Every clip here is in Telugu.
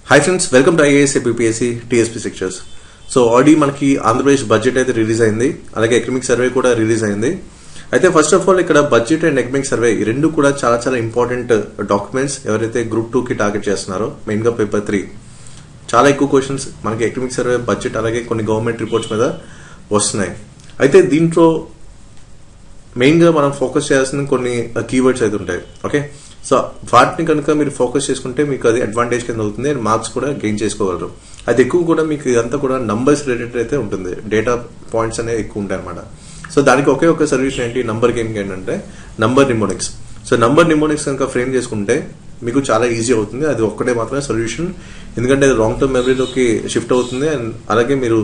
Hi friends, welcome to IAS APSC tsp సెక్చర్స్. So already మనకి ఆంధ్రప్రదేశ్ బడ్జెట్ అయితే రిలీజ్ అయింది, అలాగే ఎకనామిక్ సర్వే కూడా రిలీజ్ అయింది. అయితే ఫస్ట్ ఆఫ్ ఆల్ ఇక్కడ బడ్జెట్ అండ్ ఎకనామిక్ సర్వే ఈ రెండు కూడా చాలా చాలా ఇంపార్టెంట్ డాక్యుమెంట్స్. ఎవరైతే గ్రూప్ 2 కి టార్గెట్ చేస్తున్నారో మెయిన్ గా పేపర్ 3 చాలా ఎక్కువ క్వశ్చన్స్ మనకి ఎకనామిక్ సర్వే, బడ్జెట్ అలాగే కొన్ని గవర్నమెంట్ రిపోర్ట్స్ మీద వస్తున్నాయి. అయితే దీంట్లో మెయిన్ గా మనం ఫోకస్ చేయాల్సిన కొన్ని కీవర్డ్స్ అయితే ఉంటాయి. ఓకే, సో వాటిని కనుక మీరు ఫోకస్ చేసుకుంటే మీకు అది అడ్వాంటేజ్ కింద అవుతుంది అండ్ మార్క్స్ కూడా గెయిన్ చేసుకోగలరు. అది ఎక్కువ కూడా మీకు ఇదంతా కూడా నంబర్స్ రిలేటెడ్ అయితే ఉంటుంది, డేటా పాయింట్స్ అనేవి ఎక్కువ ఉంటాయి అనమాట. సో దానికి ఒకే ఒక సొల్యూషన్ ఏంటి, నంబర్ గేమ్ ఏంటంటే number mnemonics. So number mnemonics కనుక ఫ్రేమ్ చేసుకుంటే మీకు చాలా ఈజీ అవుతుంది. అది ఒక్కటే మాత్రమే సొల్యూషన్, ఎందుకంటే అది లాంగ్ టర్మ్ మెమరీలోకి షిఫ్ట్ అవుతుంది. అండ్ అలాగే మీరు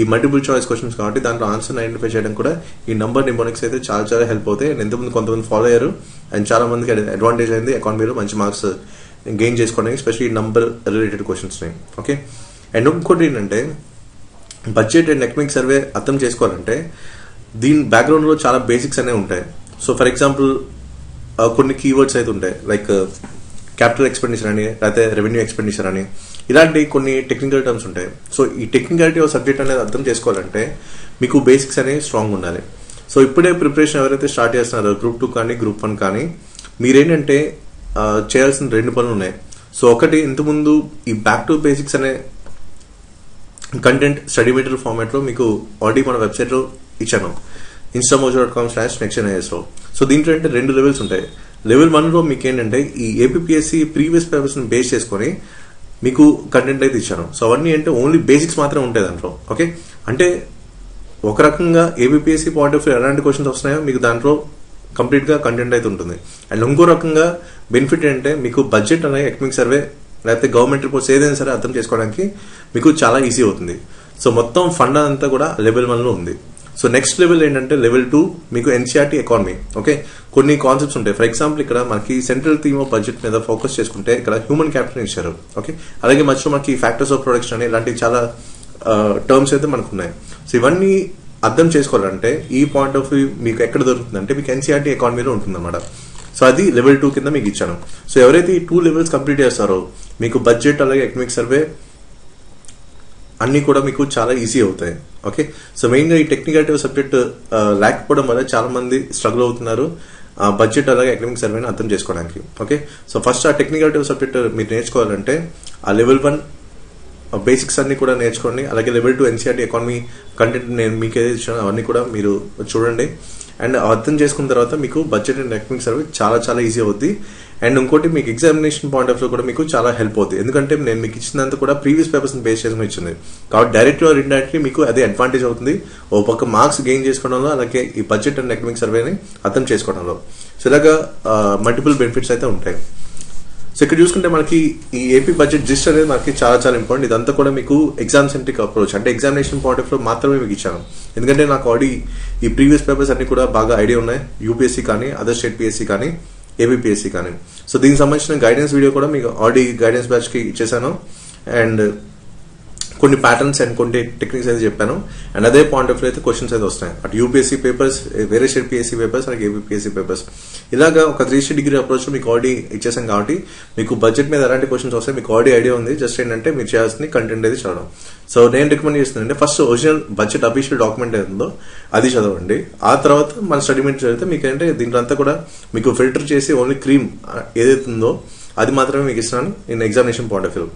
ఈ మల్టిపుల్ చాయిస్ క్వశ్చన్స్ కాబట్టి దాంట్లో ఆన్సర్ ఐడెంటిఫై చేయడం కూడా ఈ నంబర్ నిమోనిక్స్ అయితే చాలా చాలా హెల్ప్ అవుతాయి. అండ్ ఎంతమంది కొంతమంది ఫాలో అయ్యారు అండ్ చాలా మందికి అడ్వాంటేజ్ అయింది ఎకానమీలో మంచి మార్క్స్ గెయిన్ చేసుకోవడానికి, ఎస్పెషల్లీ నంబర్ రిలేటెడ్ క్వశ్చన్స్ ని. ఓకే, అండ్ ఇంకోటి ఏంటంటే బడ్జెట్ అండ్ ఎకనామిక్ సర్వే అర్థం చేసుకోవాలంటే దీని బ్యాక్గ్రౌండ్ లో చాలా బేసిక్స్ అనేవి ఉంటాయి. సో ఫర్ ఎగ్జాంపుల్ కొన్ని కీవర్డ్స్ అయితే ఉంటాయి, లైక్ క్యాపిటల్ ఎక్స్పెండిచర్ అని, లేకపోతే రెవెన్యూ ఎక్స్పెండిచర్ అని, ఇలాంటి కొన్ని టెక్నికల్ టర్మ్స్ ఉంటాయి. సో ఈ టెక్నికాలిటీ ఆఫ్ సబ్జెక్ట్ అనేది అర్థం చేసుకోవాలంటే మీకు బేసిక్స్ అనేవి స్ట్రాంగ్ ఉండాలి. సో ఇప్పుడే ప్రిపరేషన్ ఎవరైతే స్టార్ట్ చేస్తున్నారో గ్రూప్ 2 కానీ గ్రూప్ 1 కానీ, మీరేంటంటే చేయాల్సిన 2 పనులు ఉన్నాయి. సో ఒకటి, ఇంతకుముందు ఈ బ్యాక్ టు బేసిక్స్ అనే కంటెంట్ స్టడీ మెటీరియల్ ఫార్మాట్ లో మీకు ఆల్రెడీ మన వెబ్సైట్ లో ఇచ్చాను, instamojo.com/nextgenis లో. సో దీంట్లో అంటే 2 లెవెల్స్ ఉంటాయి. లెవెల్ 1 లో మీకు ఏంటంటే ఈ ఏపీఎస్సీ ప్రీవియస్ పేపర్స్ ని బేస్ చేసుకొని మీకు కంటెంట్ అయితే ఇచ్చాను. సో అవన్నీ అంటే ఓన్లీ బేసిక్స్ మాత్రమే ఉంటాయి దాంట్లో. ఓకే, అంటే ఒక రకంగా ఏపీఎస్సీ పాయింట్ ఆఫ్ వ్యూ ఎలాంటి క్వశ్చన్స్ వస్తున్నాయో మీకు దాంట్లో కంప్లీట్ గా కంటెంట్ అయితే ఉంటుంది. అండ్ ఇంకో రకంగా బెనిఫిట్ ఏంటంటే మీకు బడ్జెట్ అనే ఎకనామిక్ సర్వే లేకపోతే గవర్నమెంట్ రిపోర్ట్స్ ఏదైనా సరే అర్థం చేసుకోవడానికి మీకు చాలా ఈజీ అవుతుంది. సో మొత్తం ఫండ్ అంతా కూడా లెవెల్ 1 లో ఉంది. సో నెక్స్ట్ లెవెల్ ఏంటంటే లెవెల్ 2 మీకు ఎన్సీఆర్టీ ఎకానమీ. ఓకే, కొన్ని కాన్సెప్ట్స్ ఉంటాయి. ఫర్ ఎగ్జాంపుల్ ఇక్కడ మనకి సెంట్రల్ థీమ్ ఆఫ్ బడ్జెట్ మీద ఫోకస్ చేసుకుంటే ఇక్కడ హ్యూమన్ క్యాపిటల్ ఇచ్చారు. ఓకే, అలాగే మధ్యలో మనకి ఫ్యాక్టర్స్ ఆఫ్ ప్రొడక్షన్ అని ఇలాంటి చాలా టర్మ్స్ అయితే మనకు ఉన్నాయి. సో ఇవన్నీ అర్థం చేసుకోవాలంటే ఈ పాయింట్ ఆఫ్ వ్యూ మీకు ఎక్కడ దొరుకుతుంది అంటే మీకు ఎన్సీఆర్టీ ఎకానమీలో ఉంటుంది అనమాట. సో అది లెవెల్ 2 కింద మీకు ఇచ్చాను. సో ఎవరైతే ఈ 2 లెవెల్స్ కంప్లీట్ చేస్తారో మీకు బడ్జెట్ అలాగే ఎకనామిక్ సర్వే అన్ని కూడా మీకు చాలా ఈజీ అవుతాయి. ఓకే, సో మెయిన్ గా ఈ టెక్నికల్ సబ్జెక్ట్ లేకపోవడం వల్ల చాలా మంది స్ట్రగుల్ అవుతున్నారు బడ్జెట్ అలాగే ఎకనామిక్ సర్వేని అర్థం చేసుకోవడానికి. ఓకే, సో ఫస్ట్ ఆ టెక్నికల్ సబ్జెక్ట్ మీరు నేర్చుకోవాలంటే ఆ లెవెల్ 1 బేసిక్స్ అన్ని కూడా నేర్చుకోండి. అలాగే లెవెల్ 2 ఎన్సీఆర్టీ ఎకానమీ కంటెంట్ నేను మీకు ఏది ఇచ్చాను అవన్నీ కూడా మీరు చూడండి. అండ్ అర్థం చేసుకున్న తర్వాత మీకు బడ్జెట్ అండ్ ఎకనామిక్ సర్వే చాలా చాలా ఈజీ అవుద్ది. అండ్ ఇంకోటి మీకు ఎగ్జామినేషన్ పాయింట్ ఆఫ్ వ్యూ కూడా మీకు చాలా హెల్ప్ అవుతుంది, ఎందుకంటే నేను మీకు ఇచ్చినంత కూడా ప్రీవియస్ పేపర్స్ బేస్ చేసుకుని ఇచ్చింది కాబట్టి డైరెక్ట్ ఆర్ ఇండైరెక్ట్లీ మీకు అదే అడ్వాంటేజ్ అవుతుంది. ఓ పక్క మార్క్స్ గెయిన్ చేసుకోవడంలో అలాగే ఈ బడ్జెట్ అండ్ ఎకనామిక్ సర్వేని అర్థం చేసుకోవడంలో. సో ఇలాగా మల్టిపుల్ బెనిఫిట్స్ అయితే ఉంటాయి. సో ఇక్కడ చూసుకుంటే మనకి ఈ ఏపీ బడ్జెట్ జిస్ట్ అనేది మనకి చాలా చాలా ఇంపార్టెంట్. ఇదంతా కూడా మీకు ఎగ్జామ్ సెంట్రిక్ అప్రోచ్, అంటే ఎగ్జామినేషన్ పాయింట్ ఆఫ్ వ్యూ మాత్రమే మీకు ఇచ్చాను, ఎందుకంటే నాకు ఆల్రెడీ ఈ ప్రీవియస్ పేపర్స్ అన్ని కూడా బాగా ఐడియా ఉన్నాయి, యూపీఎస్సీ కానీ అదర్ స్టేట్ పిఎస్సీ కానీ ఏపీఎస్సీ కానీ. సో దీనికి సంబంధించిన గైడెన్స్ వీడియో కూడా మీకు ఆల్రెడీ గైడెన్స్ బ్యాచ్ కి ఇచ్చేసాను. అండ్ కొన్ని ప్యాటర్న్స్ అండ్ కొన్ని టెక్నిక్స్ అయితే చెప్పాను. అండ్ అదే పాయింట్ ఆఫ్ వ్యూ అయితే క్వశ్చన్స్ అయితే వస్తాయి, అటు యూపీఎస్సీ పేపర్స్, వేరే స్టేట్ పిఎస్సీ పేపర్స్ అలాగే ఏపీఎస్సీ పేపర్స్. ఇలాగా ఒక 360 డిగ్రీ అప్రోచ్ లో మీకు ఆల్రెడీ ఇచ్చేసాం కాబట్టి మీకు బడ్జెట్ మీద ఎలాంటి క్వశ్చన్స్ వస్తాయి మీకు ఆల్రెడీ ఐడియా ఉంది. జస్ట్ ఏంటంటే మీరు చేయాల్సిన కంటెంట్ అయితే చదవడం. సో నేను రికమెండ్ చేస్తున్నానంటే first original budget official document ఏదో అది చదవండి. ఆ తర్వాత మన స్టడీ మెటీరియల్ చదివితే మీకు ఏంటంటే దీంట్లో అంతా కూడా మీకు ఫిల్టర్ చేసి ఓన్లీ క్రీమ్ ఏదైతే ఉందో అది మాత్రమే మీకు ఇస్తున్నాను in examination point of view.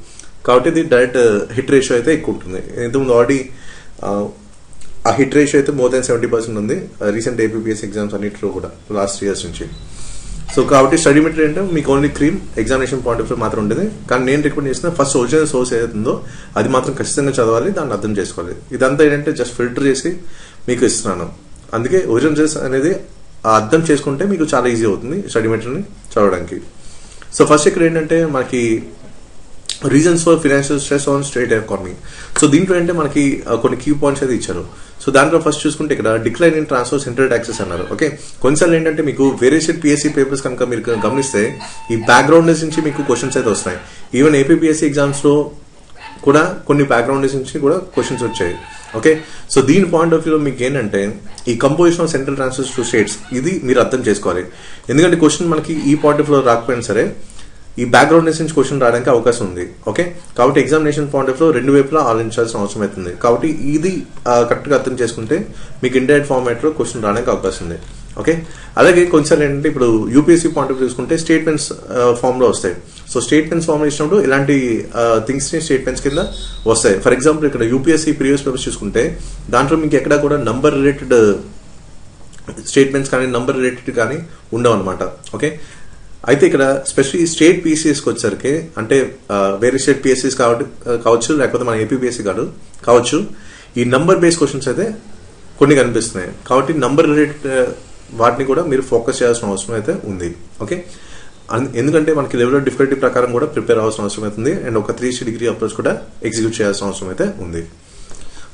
కాబట్టి ఇది డైరెక్ట్ హిట్ రేషియో అయితే ఎక్కువ ఉంటుంది. ఇంతకుముందు ఆల్రెడీ ఆ హిట్ రేషియో అయితే మోర్ దాన్ 70% ఉంది రీసెంట్ ఏపీఎస్సీ ఎగ్జామ్స్ అన్నింటిలో కూడా లాస్ట్ 3 years నుంచి. సో కాబట్టి స్టడీ మెటీరియల్ అంటే మీకు only cream examination point of view మాత్రం ఉంటుంది. కానీ నేను రికమెండ్ చేసిన ఫస్ట్ ఒరిజినల్ సోర్స్ ఏదైతుందో అది మాత్రం ఖచ్చితంగా చదవాలి, దాన్ని అర్థం చేసుకోవాలి. ఇదంతా ఏంటంటే జస్ట్ ఫిల్టర్ చేసి మీకు ఇస్తున్నాను. అందుకే ఒరిజినల్ సోర్స్ అనేది అర్థం చేసుకుంటే మీకు చాలా ఈజీ అవుతుంది స్టడీ మెటీరియల్ని చదవడానికి. సో ఫస్ట్ ఇక్కడ ఏంటంటే మనకి reasons for financial stress on state economy. So దీంట్లో అంటే మనకి కొన్ని కీ పాయింట్స్ అయితే ఇచ్చారు. సో దాంట్లో ఫస్ట్ చూసుకుంటే ఇక్కడ decline in transfer central taxes అన్నారు. ఓకే, కొన్నిసార్లు ఏంటంటే మీకు వేరే స్టేట్ పిఎస్సీ పేపర్స్ కనుక మీరు గమనిస్తే ఈ బ్యాక్గ్రౌండ్ నుంచి మీకు క్వశ్చన్స్ అయితే వస్తాయి. ఈవెన్ ఏపీఎస్సీ ఎగ్జామ్స్ లో కూడా కొన్ని బ్యాక్గ్రౌండ్ నుంచి కూడా క్వశ్చన్స్ వచ్చాయి. ఓకే, సో దీని పాయింట్ ఆఫ్ వ్యూలో మీకు ఏంటంటే ఈ composition of central transfers to states ఇది మీరు అర్థం చేసుకోవాలి. ఎందుకంటే క్వశ్చన్ మనకి ఈ పాయింట్ ఆఫ్ వ్యూలో రాకపోయినా సరే ఈ బ్యాక్గ్రౌండ్ నుంచి క్వశ్చన్ రావడానికి అవకాశం ఉంది. ఓకే, కాబట్టి ఎగ్జామినేషన్ పాయింట్ ఆఫ్ లో రెండు వైపులా ఆలోచించాల్సిన అవసరం అవుతుంది. కాబట్టి ఇది కరెక్ట్ గా అర్థం చేసుకుంటే మీకు ఇండైరెక్ట్ ఫార్మాట్ లో క్వశ్చన్ రావడానికి అవకాశం ఉంది. ఓకే, అలాగే కొన్నిసార్లు ఏంటంటే ఇప్పుడు యూపీఎస్సీ పాయింట్ ఆఫ్ చూసుకుంటే స్టేట్మెంట్స్ ఫామ్ లో వస్తాయి. సో స్టేట్మెంట్స్ ఫామ్ లో ఇచ్చినప్పుడు ఇలాంటి థింగ్స్ ని స్టేట్మెంట్స్ కింద వస్తాయి. ఫర్ ఎగ్జాంపుల్ ఇక్కడ యూపీఎస్సీ ప్రీవియస్ పేపర్స్ చూసుకుంటే దాంట్లో మీకు ఎక్కడ కూడా నంబర్ రిలేటెడ్ స్టేట్మెంట్స్ కానీ నంబర్ రిలేటెడ్ కానీ ఉండవు అనమాట. ఓకే, అయితే ఇక్కడ స్పెషల్లీ స్టేట్ పీసీఎస్కి వచ్చేసరికి అంటే వేరే స్టేట్ పిఎస్సీస్ కావచ్చు లేకపోతే మన ఏపీపీఎస్సీ కావచ్చు, ఈ నంబర్ బేస్ క్వశ్చన్స్ అయితే కొన్ని కనిపిస్తున్నాయి. కాబట్టి నంబర్ రిలేటెడ్ వాటిని కూడా మీరు ఫోకస్ చేయాల్సిన అవసరం అయితే ఉంది. ఓకే, ఎందుకంటే మనకి లెవెల్ ఆఫ్ డిఫికల్టీ ప్రకారం కూడా ప్రిపేర్ అవ్వాల్సిన అవసరం అవుతుంది అండ్ ఒక 360 డిగ్రీ అప్రోచ్ కూడా ఎగ్జిక్యూట్ చేయాల్సిన అవసరం అయితే ఉంది.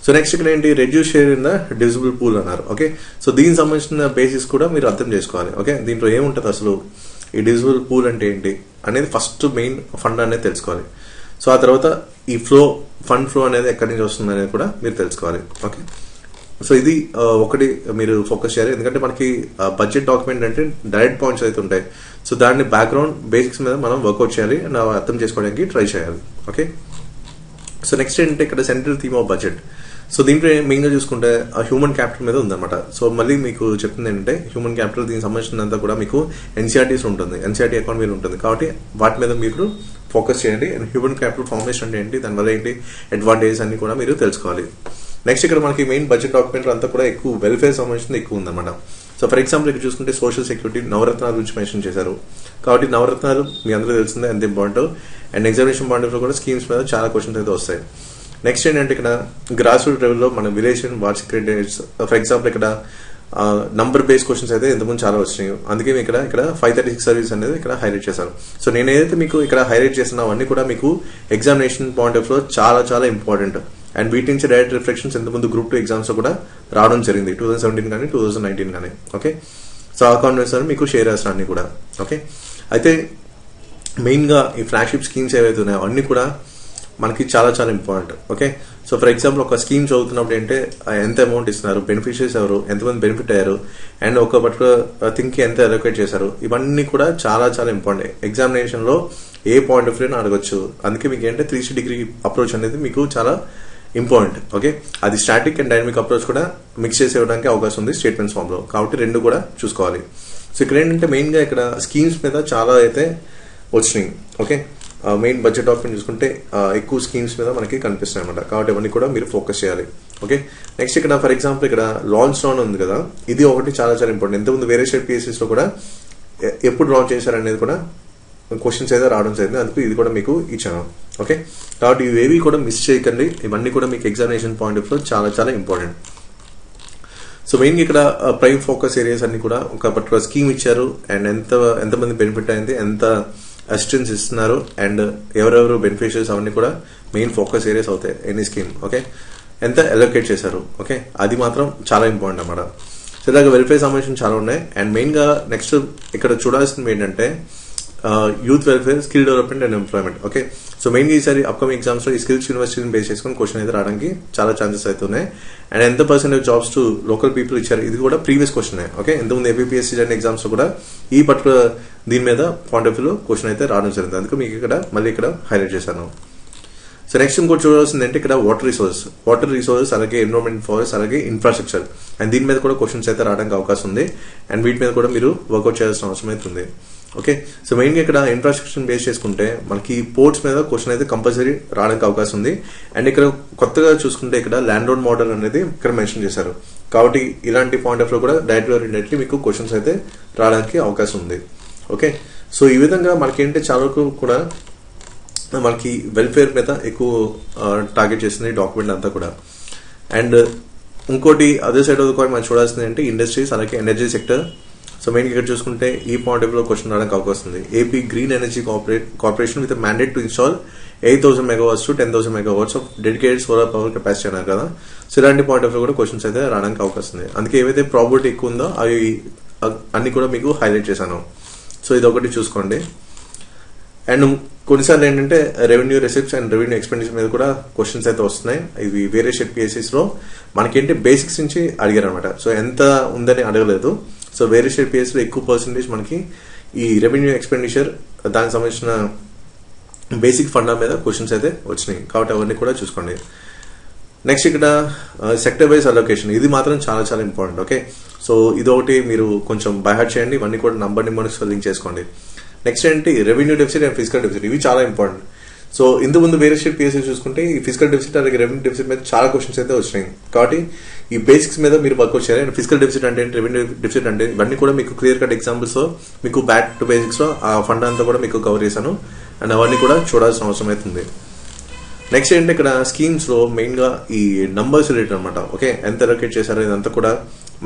సో నెక్స్ట్ ఇక్కడ ఏంటి, reduce share in the divisible pool అన్నారు. ఓకే, సో దీనికి సంబంధించిన బేసిస్ కూడా మీరు అర్థం చేసుకోవాలి. ఓకే, దీంట్లో ఏముంటుంది అసలు, ఈ డివిజిబుల్ పూల్ అంటే ఏంటి అనేది ఫస్ట్ మెయిన్ ఫండ్ అనేది తెలుసుకోవాలి. సో ఆ తర్వాత ఈ ఫండ్ ఫ్లో అనేది ఎక్కడి నుంచి వస్తుంది అనేది కూడా మీరు తెలుసుకోవాలి. ఓకే, సో ఇది ఒకటి మీరు ఫోకస్ చేయాలి. ఎందుకంటే మనకి బడ్జెట్ డాక్యుమెంట్ అంటే డైరెక్ట్ పాయింట్స్ అయితే ఉంటాయి. సో దాన్ని బ్యాక్గ్రౌండ్ బేసిక్స్ మీద మనం వర్కౌట్ చేయాలి అండ్ అర్థం చేసుకోవడానికి ట్రై చేయాలి. ఓకే, సో నెక్స్ట్ ఏంటంటే ఇక్కడ central theme of budget. So దీంట్లో మెయిన్ గా చూసుకుంటే హ్యూమన్ క్యాపిటల్ మీద ఉందన్నమాట. సో మళ్ళీ మీకు చెప్తుంది ఏంటంటే హ్యూమన్ క్యాపిటల్ దీనికి సంబంధించినంత కూడా మీకు ఎన్సీఆర్టీస్ ఉంటుంది, ఎన్సీఆర్టీ అకౌంట్ మీద ఉంటుంది. కాబట్టి వాటి మీద మీరు ఫోకస్ చేయండి. అండ్ హ్యూమన్ క్యాపిటల్ ఫార్మేషన్ అంటే ఏంటి, దానివల్ల ఏంటి అడ్వాంటేజ్ అన్ని కూడా మీరు తెలుసుకోవాలి. నెక్స్ట్ ఇక్కడ మనకి మెయిన్ బడ్జెట్ డాక్యుమెంట్ అంతా కూడా ఎక్కువ వెల్ఫేర్ సంబంధించింది ఎక్కువ ఉందన్నమాట. సో ఫర్ ఎగ్జాంపుల్ ఇక్కడ చూసుకుంటే సోషల్ సెక్యూరిటీ నవరత్నాల గురించి మెన్షన్ చేశారు. కాబట్టి నవరత్నాలు మీ అందరూ తెలిసిందే ఎంత important. And examination point of లో కూడా స్కీమ్స్ మీద చాలా క్వశ్చన్స్ అయితే వస్తాయి. నెక్స్ట్ ఏంటంటే ఇక్కడ గ్రాస్ రూట్ లెవెల్లో మన విలేజ్ వార్షిక క్రెడిట్స్ ఫర్ ఎగ్జాంపుల్ ఇక్కడ నంబర్ బేస్ క్వశ్చన్స్ అయితే ఇంతకుముందు చాలా వచ్చినాయి. అందుకే ఇక్కడ 536 సర్వీస్ అనేది ఇక్కడ హైలైట్ చేశాను. సో నేను ఏదైతే మీకు ఇక్కడ హైలైట్ చేసిన అవన్నీ కూడా మీకు ఎగ్జామినేషన్ పాయింట్ ఆఫ్ లో చాలా చాలా ఇంపార్టెంట్. అండ్ వీటి నుంచి డైరెక్ట్ రిఫ్లెక్షన్స్ ఇంతకుముందు గ్రూప్ 2 ఎగ్జామ్స్ లో కూడా రావడం జరిగింది 2017 కానీ 2019 కానీ. ఓకే, సో ఆ కాన్ఫిడెన్స్ మీకు షేర్ చేస్తాను అన్ని కూడా. ఓకే, అయితే మెయిన్ గా ఈ ఫ్లాగ్షిప్ స్కీమ్స్ ఏవైతే ఉన్నాయో అన్ని కూడా మనకి చాలా చాలా important. Okay, so for example ఒక స్కీమ్ చదువుతున్నప్పుడు ఏంటంటే ఎంత అమౌంట్ ఇస్తున్నారు, బెనిఫిషియర్స్ ఎవరు, ఎంతమంది బెనిఫిట్ అయ్యారు, అండ్ ఒక పర్టికులర్ థింగ్ కి ఎంత అలొకేట్ చేశారు, ఇవన్నీ కూడా చాలా చాలా ఇంపార్టెంట్. ఎగ్జామినేషన్ లో ఏ పాయింట్ ఆఫ్ వ్యూ అడగొచ్చు. అందుకే మీకు ఏంటంటే 360 డిగ్రీ అప్రోచ్ అనేది మీకు చాలా ఇంపార్టెంట్. ఓకే, అది స్టాటిక్ అండ్ డైనమిక్ అప్రోచ్ కూడా మిక్స్ చేసి ఇవ్వడానికి అవకాశం ఉంది స్టేట్మెంట్స్ ఫామ్ లో. కాబట్టి రెండు కూడా చూసుకోవాలి. సో ఇక్కడ ఏంటంటే మెయిన్ గా ఇక్కడ స్కీమ్స్ మీద చాలా అయితే వచ్చినాయి. ఓకే, మెయిన్ బడ్జెట్ డాక్యుమెంట్ చూసుకుంటే ఎక్కువ స్కీమ్స్ మీద మనకి కనిపిస్తాయి అనమాట. కాబట్టి అవన్నీ కూడా మీరు ఫోకస్ చేయాలి. ఓకే, నెక్స్ట్ ఇక్కడ ఫర్ ఎగ్జాంపుల్ ఇక్కడ లాంచ్ డౌన్ ఉంది కదా, ఇది ఒకటి చాలా చాలా ఇంపార్టెంట్. ఇంతకుముందు వేరే స్టేట్ పిఎస్సీస్ లో కూడా ఎప్పుడు లాంచ్ చేశారు అనేది కూడా క్వశ్చన్స్ అయితే రావడం జరిగింది. అందుకు ఇది కూడా మీకు ఇచ్చాను. ఓకే, కాబట్టి ఇవేవి కూడా మిస్ చేయకండి. ఇవన్నీ కూడా మీకు ఎగ్జామినేషన్ పాయింట్ ఆఫ్ లో చాలా చాలా ఇంపార్టెంట్. సో మెయిన్ ఇక్కడ ప్రైమ్ ఫోకస్ ఏరియాస్ అన్ని కూడా ఒక పర్టికులర్ స్కీమ్ ఇచ్చారు అండ్ ఎంతమంది బెనిఫిట్ అయింది, ఎంత అసిస్టెన్స్ ఇస్తున్నారు అండ్ ఎవరెవరు బెనిఫిషియర్స్ అవన్నీ కూడా మెయిన్ ఫోకస్ ఏరియాస్ అవుతాయి ఎనీ స్కీమ్. ఓకే, ఎంత అలొకేట్ చేశారు. ఓకే, అది మాత్రం చాలా ఇంపార్టెంట్ అన్నమాట. సో ఇలాగ వెల్ఫేర్ సంబంధించిన చాలా ఉన్నాయి. అండ్ మెయిన్ గా నెక్స్ట్ ఇక్కడ చూడాల్సింది ఏంటంటే youth welfare, skill development and employment. Okay, so main ఈసారి అప్కమింగ్ ఎగ్జామ్స్ లో ఈ స్కిల్స్ యూనివర్సిటీని బేస్ చేసుకుని క్వశ్చన్ అయితే రావడానికి చాలా ఛాన్సెస్ అయితే ఉన్నాయి. అండ్ ఎంత percentage jobs to local people ఇచ్చారు, ఇది కూడా ప్రీవియస్ క్వశ్చన్. ఓకే, ఇంతకుముందు ఏపీఎస్సీ ఎగ్జామ్స్ లో కూడా ఈ పర్టికులర్ దీని మీద పాయింట్ ఆఫ్ వ్యూ లో క్వశ్చన్ అయితే రావడం జరిగింది. అందుకు మీకు మళ్ళీ ఇక్కడ హైలైట్ చేశాను. సో నెక్స్ట్ ఇంకోటి చూడాల్సింది అంటే ఇక్కడ వాటర్ రిసోర్సెస్ అలాగే ఎన్విరాన్మెంట్ ఫారెస్ట్ అలాగే ఇన్ఫ్రాస్ట్రక్చర్ అండ్ దీని మీద కూడా క్వశ్చన్స్ అయితే రావడానికి అవకాశం ఉంది. అండ్ వీటి మీద కూడా మీరు వర్కౌట్ చేయాల్సిన అవసరం అయితే ఉంది. ఓకే, సో మెయిన్ గా ఇక్కడ ఇన్ఫ్రాస్ట్రక్చర్ బేస్ చేసుకుంటే మనకి పోర్ట్స్ మీద క్వశ్చన్ అయితే కంపల్సరీ రావడానికి అవకాశం ఉంది. అండ్ ఇక్కడ కొత్తగా చూసుకుంటే ఇక్కడ ల్యాండ్ రోడ్ మోడల్ అనేది ఇక్కడ మెన్షన్ చేశారు. కాబట్టి ఇలాంటి పాయింట్ ఆఫ్ లో కూడా డైరెక్ట్ ఆర్ ఇండైరెక్ట్లీ మీకు క్వశ్చన్స్ అయితే రావడానికి అవకాశం ఉంది. ఓకే, సో ఈ విధంగా మనకి ఏంటంటే చాలా వరకు కూడా మనకి వెల్ఫేర్ మీద ఎక్కువ టార్గెట్ చేసింది డాక్యుమెంట్ అంతా కూడా. అండ్ ఇంకోటి అదే సైడ్ ఆఫ్ ద కాయిన్ మనం చూడాల్సింది అంటే ఇండస్ట్రీస్ అలాగే ఎనర్జీ సెక్టర్. సో మెయిన్ ఇక్కడ చూసుకుంటే ఈ పాయింట్ ఆఫ్ లో క్వశ్చన్ రావడానికి అవకాశం ఉంది. AP green energy corporation with mandate to install 8,000 megawatts to 10,000 megawatts of dedicated solar power capacity అన్నారు కదా. సో ఇలాంటి పాయింట్ ఆఫ్ లో కూడా క్వశ్చన్స్ అయితే రావడానికి అవకాశం ఉంది. అందుకే ఏవైతే ప్రాబిలిటీ ఎక్కువ ఉందో అవి అన్ని కూడా మీకు హైలైట్ చేశాను. సో ఇది ఒకటి చూసుకోండి. అండ్ కొన్నిసార్లు ఏంటంటే revenue receipts and revenue expenditure మీద కూడా క్వశ్చన్స్ అయితే వస్తున్నాయి. ఇవి వేరే స్టేట్ పిఎస్సీస్ లో మనకేంటి బేసిక్స్ నుంచి అడిగారు అనమాట. సో ఎంత ఉందని అడగలేదు. సో వేరే స్టేట్ పిఎస్సీలో ఎక్కువ పర్సెంటేజ్ మనకి ఈ రెవెన్యూ ఎక్స్పెండిచర్ దానికి సంబంధించిన బేసిక్ ఫండా మీద క్వశ్చన్స్ అయితే వచ్చినాయి కాబట్టి అవన్నీ కూడా చూసుకోండి. నెక్స్ట్ ఇక్కడ సెక్టర్ వైజ్ అలొకేషన్, ఇది మాత్రం చాలా చాలా ఇంపార్టెంట్. ఓకే, సో ఇదొకటి మీరు కొంచెం బైహార్ట్ చేయండి, ఇవన్నీ కూడా నంబర్ లింక్ చేసుకోండి. నెక్స్ట్ ఏంటి revenue deficit and physical deficit, ఇవి చాలా ఇంపార్టెంట్. సో ఇంత ముందు వేరే స్టేట్ పిఎస్సీ చూసుకుంటే ఈ ఫిజికల్ డెఫిసిట్ అలాగే రెవెన్యూ డెఫిసిట్ మీద చాలా క్వశ్చన్స్ అయితే వచ్చినాయి కాబట్టి ఈ బేసిక్స్ మీద మీరు వర్క్ చేయాలి. అండ్ ఫిజికల్ డెఫిసిట్ అంటే రెవెన్యూ డెఫిసిట్ అంటే ఇవన్నీ కూడా మీకు క్లియర్ కట్ ఎగ్జాంపుల్స్ మీకు బ్యాక్ టు బేసిక్స్ లో ఆ ఫండ్ అంతా కూడా మీకు కవర్ చేశాను అండ్ అవన్నీ కూడా చూడాల్సిన అవసరం అవుతుంది. నెక్స్ట్ ఏంటంటే ఇక్కడ స్కీమ్స్ లో మెయిన్ గా ఈ నంబర్స్ రిలేటెడ్ అనమాట. ఓకే, ఎంత అలొకేట్ చేశారో ఇదంతా కూడా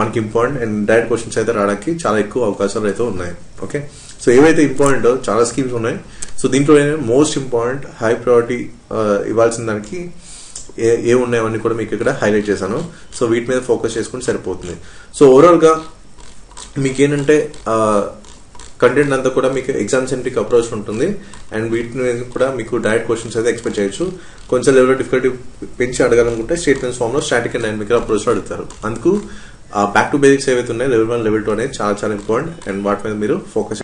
మనకి ఇంపార్టెంట్ అండ్ డైరెక్ట్ క్వశ్చన్స్ అయితే రావడానికి చాలా ఎక్కువ అవకాశాలు అయితే ఉన్నాయి. ఓకే, సో ఏవైతే ఇంపార్టెంట్ చాలా స్కీమ్స్ ఉన్నాయి. సో దీంట్లో మోస్ట్ ఇంపార్టెంట్ హై ప్రయారిటీ ఇవ్వాల్సిన దానికి ఏ ఉన్నాయవన్నీ కూడా మీకు ఇక్కడ హైలైట్ చేశాను. సో వీటి మీద ఫోకస్ చేసుకుంటే సరిపోతుంది. సో ఓవరాల్ గా మీకేంటంటే కంటెంట్ అంతా కూడా మీకు ఎగ్జామ్ సెంట్రిక్ అప్రోచ్ ఉంటుంది అండ్ వీటి మీద కూడా మీకు డైరెక్ట్ క్వశ్చన్స్ అయితే ఎక్స్పెక్ట్ చేయొచ్చు. కొంచెం లెవెల్ డిఫికల్టీ పెంచి అడగాలనుకుంటే స్టేట్మెంట్స్ ఫామ్ లో స్టాటిక్ అండ్ డైనమిక్ అప్రోచ్ లో అడుగుతారు. అందుకు బ్యాక్ టు బేసిక్స్ ఏవైతే ఉన్నాయో లెవెల్ 1 లెవెల్ 2 అనేది చాలా చాలా ఇంపార్టెంట్ అండ్ వాటి మీద మీరు ఫోకస్